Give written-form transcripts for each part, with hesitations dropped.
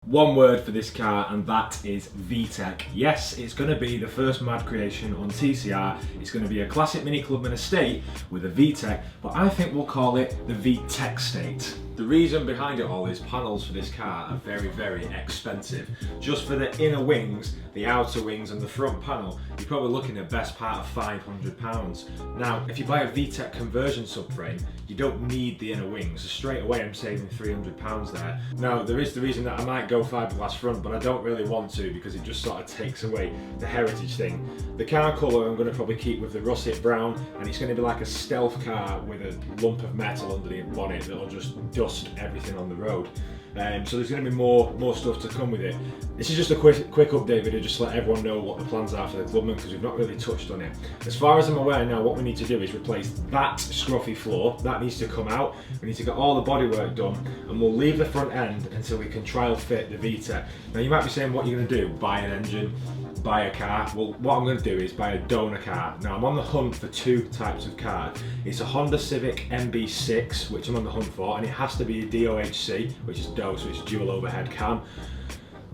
One word for this car, and that is V-TEC. Yes, it's going to be the first mad creation on TCR. It's going to be a classic Mini Clubman estate with a V-TEC, but I think we'll call it the V-TEC state. The reason behind it all is panels for this car are very, very expensive. Just for the inner wings, the outer wings and the front panel, you're probably looking at best part of £500. Now, if you buy a V-TEC conversion subframe, you don't need the inner wings. So straight away I'm saving £300 there. Now, there is the reason that I might go fiberglass front, but I don't really want to because it just sort of takes away the heritage thing. The car colour I'm going to probably keep with the russet brown, and it's going to be like a stealth car with a lump of metal under the bonnet that'll just dust everything on the road. So there's going to be more stuff to come with it. This is just a quick update video just to let everyone know what the plans are for the Clubman, because we've not really touched on it. As far as I'm aware now, what we need to do is replace that scruffy floor. That needs to come out. We need to get all the bodywork done, and we'll leave the front end until we can trial fit the Vtec. Now you might be saying, what are you going to do? Buy an engine? Buy a car? Well, what I'm going to do is buy a donor car. Now I'm on the hunt for two types of car. It's a Honda Civic MB6, which I'm on the hunt for, and it has to be a DOHC, which is DO, so it's dual overhead cam,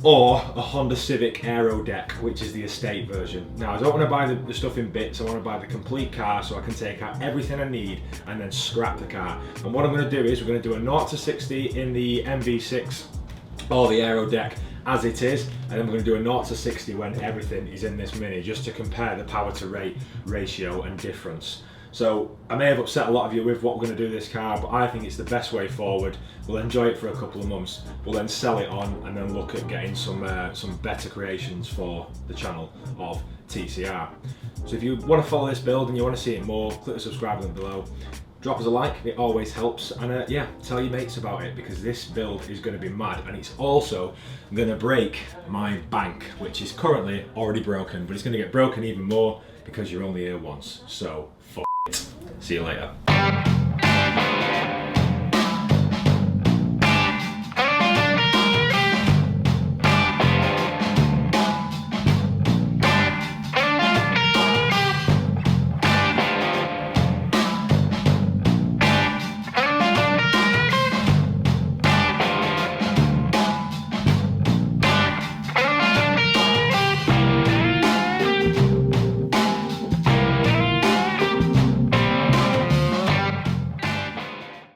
or a Honda Civic Aero Deck, which is the estate version. Now I don't want to buy the stuff in bits, I want to buy the complete car so I can take out everything I need and then scrap the car. And what I'm going to do is we're going to do a 0 to 60 in the MB6 or the Aero Deck as it is, and then we're going to do a 0 to 60 when everything is in this Mini, just to compare the power to rate ratio and difference. So I may have upset a lot of you with what we're going to do this car, but I think it's the best way forward. We'll enjoy it for a couple of months, we'll then sell it on and then look at getting some better creations for the channel of TCR. So if you want to follow this build and you want to see it more, click the subscribe link below. Drop us a like, it always helps, and yeah, tell your mates about it, because this build is going to be mad, and it's also going to break my bank, which is currently already broken, but it's going to get broken even more because you're only here once. So, f*** it. See you later.